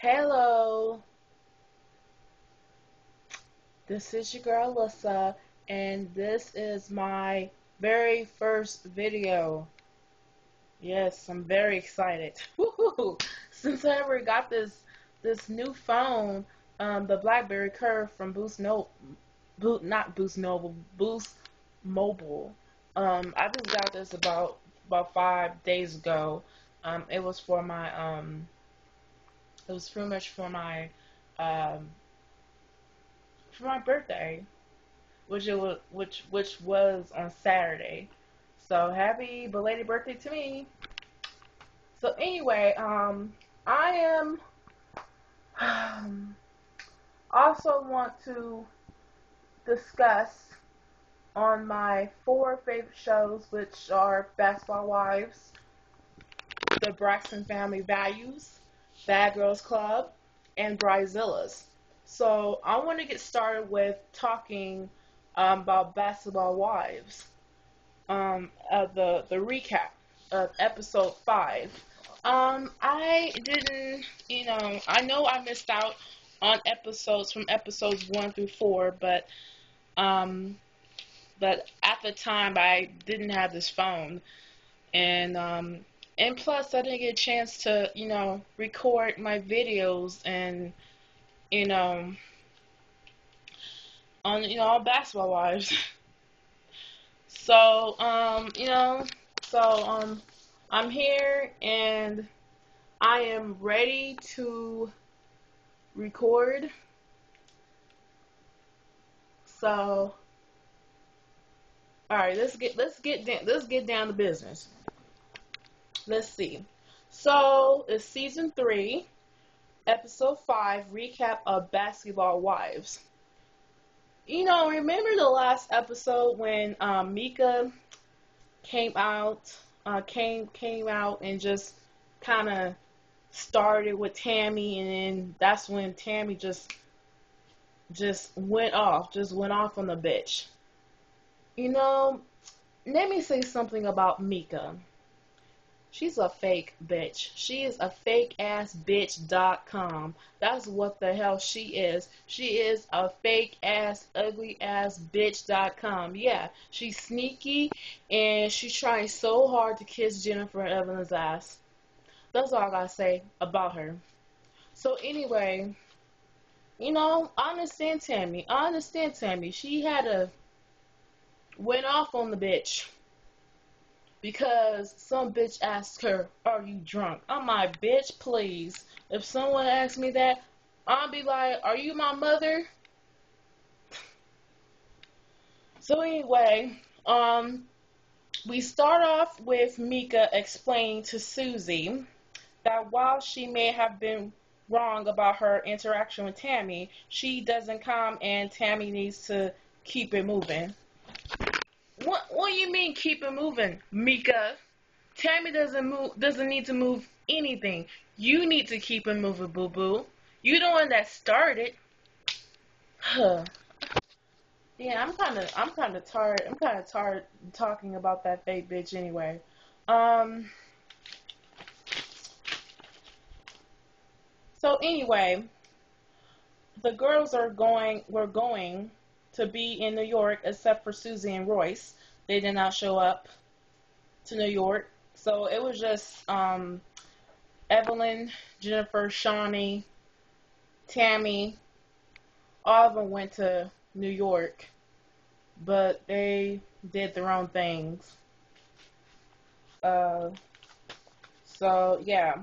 Hello, this is your girl Alyssa, and this is my very first video. Yes, I'm very excited. Woohoo! Since I ever got this new phone, the BlackBerry Curve from Boost Mobile. I just got this about 5 days ago. It was for my it was pretty much um for my birthday, which was on Saturday. So happy belated birthday to me. So anyway, I am also want to discuss on my four favorite shows, which are Basketball Wives, the Braxton Family Values, Bad Girls Club, and Bridezillas. So I want to get started with talking about Basketball Wives. The recap of episode 5. I didn't, I know I missed out on episodes from episodes 1 through 4, um, but at the time I didn't have this phone, and plus I didn't get a chance to, record my videos and, you know, on Basketball Wives. So, I'm here and I am ready to record. So, all right, let's get down to business. Let's see. So, it's season 3, episode 5, recap of Basketball Wives. Remember the last episode when Mika came out and just kind of started with Tammy, and then that's when Tammy just went off on the bitch. Let me say something about Mika. She's a fake bitch. She is a fake ass bitch.com. That's what the hell she is. She is a fake ass, ugly ass bitch.com. Yeah, she's sneaky and she's trying so hard to kiss Jennifer Evelyn's ass. That's all I gotta say about her. So anyway, I understand Tammy. She went off on the bitch. Because some bitch asked her, "Are you drunk?" I'm like, "Bitch, please." If someone asks me that, I'll be like, "Are you my mother?" So anyway, we start off with Mika explaining to Susie that while she may have been wrong about her interaction with Tammy, she doesn't come and Tammy needs to keep it moving. What do you mean keep it moving, Mika? Tammy doesn't need to move anything. You need to keep it moving, boo boo. You the one that started. Yeah, I'm kinda tired. I'm kinda tired talking about that fake bitch anyway. So anyway, the girls were going to be in New York except for Susie and Royce. They did not show up to New York. So it was just Evelyn, Jennifer, Shawnee, Tammy. All of them went to New York, but they did their own things. So yeah.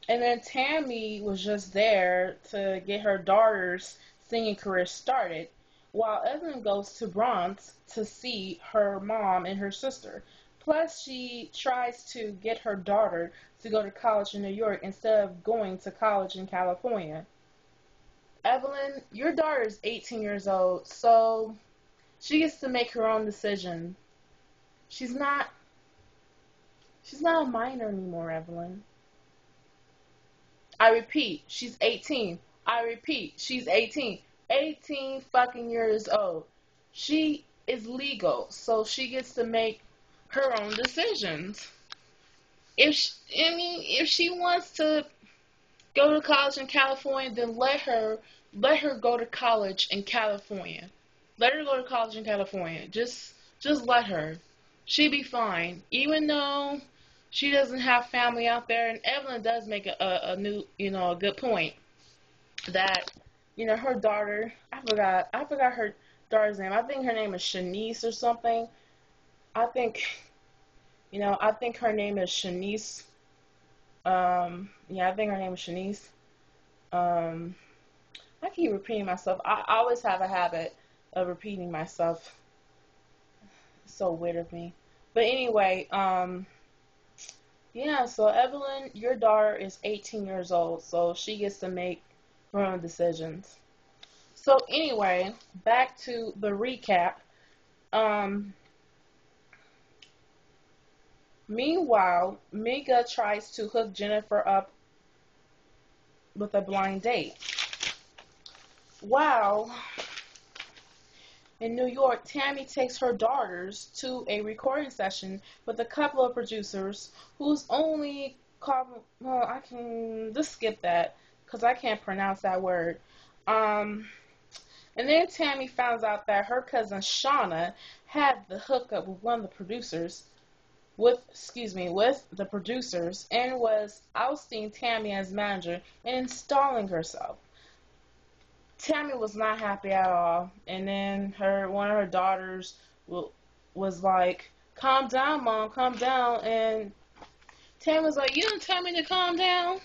And then Tammy was just there to get her daughter's singing career started, while Evelyn goes to Bronx to see her mom and her sister. Plus, she tries to get her daughter to go to college in New York instead of going to college in California. Evelyn, your daughter is 18 years old, so she gets to make her own decision. She's not a minor anymore, Evelyn. I repeat, she's 18. I repeat, she's 18. 18 fucking years old. She is legal, so she gets to make her own decisions. if she wants to go to college in California, then let her go to college in California. Let her go to college in California. Just let her. She'll be fine. Even though she doesn't have family out there, and Evelyn does make a new, a good point that, her daughter, I forgot her daughter's name. I think her name is Shanice or something. I think, I think her name is Shanice. Yeah, I think her name is Shanice. Um, I keep repeating myself. I always have a habit of repeating myself. It's so weird of me. But anyway, yeah, so Evelyn, your daughter is 18 years old, so she gets to make her own decisions. So anyway, back to the recap. Um, Meanwhile, Mika tries to hook Jennifer up with a blind date. While in New York, Tammy takes her daughters to a recording session with a couple of producers whose only well, I can just skip that because I can't pronounce that word. Um, and then Tammy finds out that her cousin Shauna had the hookup with one of the producers, with the producers, and was ousting Tammy as manager and installing herself. Tammy was not happy at all, and then one of her daughters was like, "Calm down, mom, calm down." And Tammy was like, "You didn't tell me to calm down."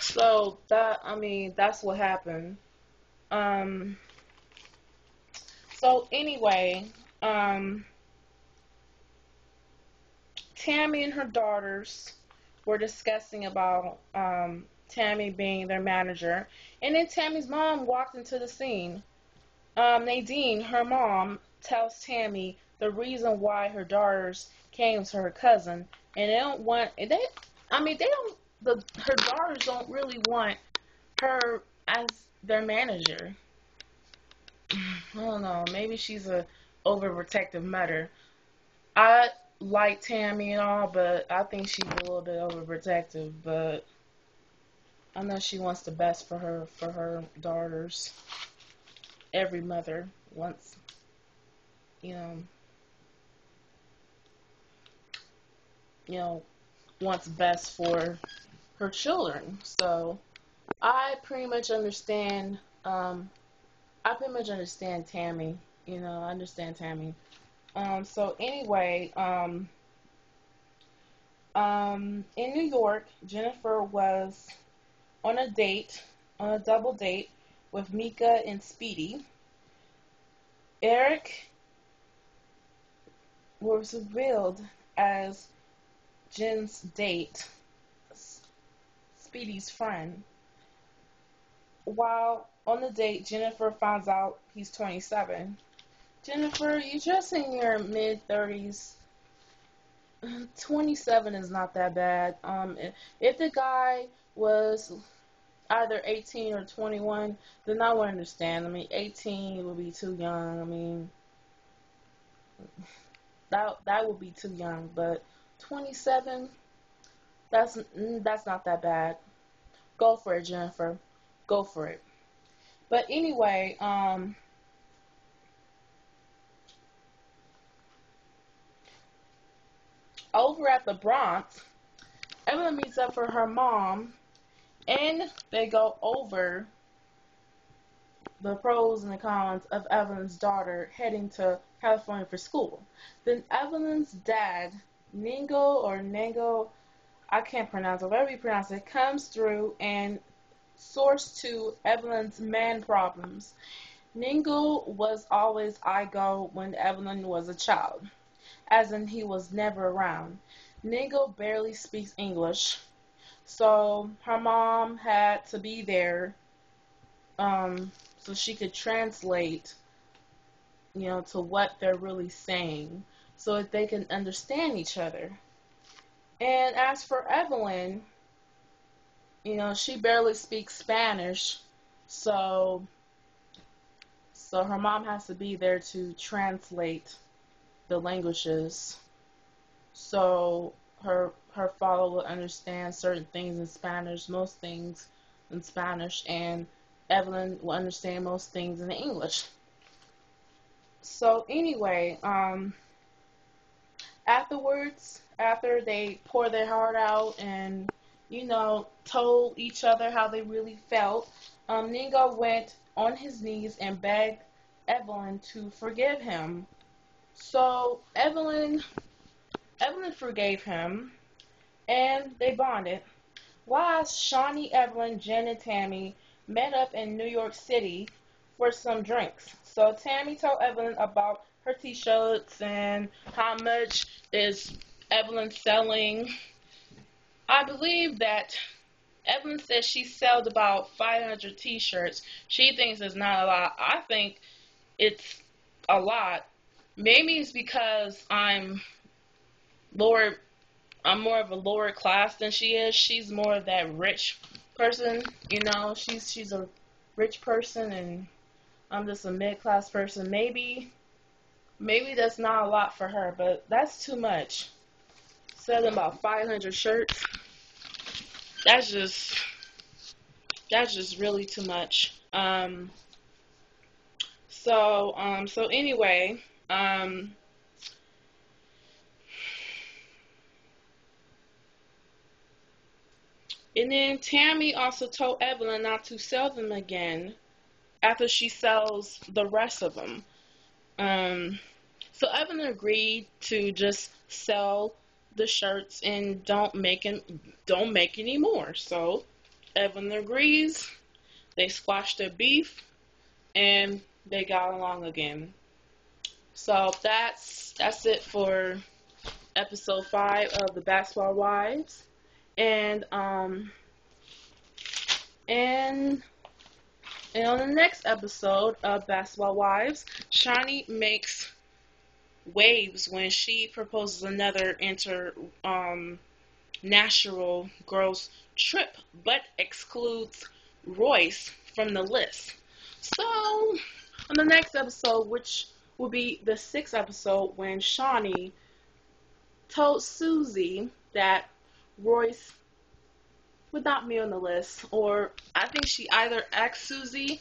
So that's what happened. Um. So anyway, um, Tammy and her daughters were discussing about Tammy being their manager, and then Tammy's mom walked into the scene. Nadine, her mom, tells Tammy the reason why her daughters came to her cousin, and they don't want they. I mean, they don't. Her daughters don't really want her as their manager. I don't know. Maybe she's a overprotective mother. I like Tammy and all, but I think she's a little bit overprotective. But I know she wants the best for her daughters. Every mother wants, you know, you know, wants best for her children. So I pretty much understand. I pretty much understand Tammy. I understand Tammy. So anyway, in New York, Jennifer was on a double date with Mika and Speedy. Eric was revealed as Jen's date, Speedy's friend. While on the date, Jennifer finds out he's 27. Jennifer, you're just in your mid 30s. 27 is not that bad. If the guy was either 18 or 21, then I would understand. I mean, 18 would be too young. I mean, that would be too young. But 27, that's not that bad. Go for it, Jennifer. Go for it. But anyway, over at the Bronx, Evelyn meets up for her mom, and they go over the pros and the cons of Evelyn's daughter heading to California for school. Then Evelyn's dad, Ningo, I can't pronounce it, whatever you pronounce it, comes through and sorts to Evelyn's man problems. Ningo was always I go when Evelyn was a child, as in he was never around. Ningo barely speaks English, so her mom had to be there so she could translate, to what they're really saying so that they can understand each other. And as for Evelyn, she barely speaks Spanish, so her mom has to be there to translate the languages. so her father would understand certain things in Spanish, most things in Spanish, and Evelyn will understand most things in English. So anyway, afterwards, after they poured their heart out and, told each other how they really felt, Ningo went on his knees and begged Evelyn to forgive him. So Evelyn forgave him, and they bonded. While Shawnee, Evelyn, Jen, and Tammy met up in New York City for some drinks. So Tammy told Evelyn about her t-shirts and how much is Evelyn selling. I believe that Evelyn said she sold about 500 t-shirts. She thinks it's not a lot. I think it's a lot. Maybe it's because lower I'm more of a lower class than she is. She's more of that rich person, she's a rich person and I'm just a mid-class person. Maybe that's not a lot for her, but that's too much. Selling about 500 shirts. That's just really too much. So anyway, and then Tammy also told Evelyn not to sell them again after she sells the rest of them. So Evelyn agreed to just sell the shirts and don't make any more. So Evelyn agrees. They squashed their beef and they got along again. So that's it for episode 5 of the Basketball Wives. And on the next episode of Basketball Wives, Shawnee makes waves when she proposes another international girls trip, but excludes Royce from the list. So, on the next episode, which will be the 6th episode, when Shawnee told Susie that Royce would not be on the list, or I think she either asked Susie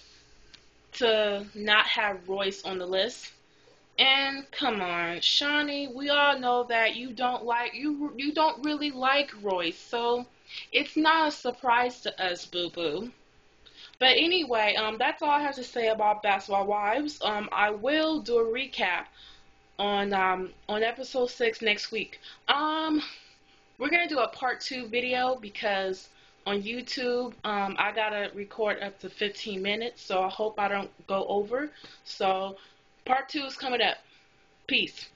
to not have Royce on the list. And come on, Shawnee, we all know that you don't really like Royce, so it's not a surprise to us, boo-boo. But anyway, that's all I have to say about Basketball Wives. I will do a recap on episode 6 next week. We're gonna do a part 2 video because on YouTube, I gotta record up to 15 minutes, so I hope I don't go over. So, part 2 is coming up. Peace.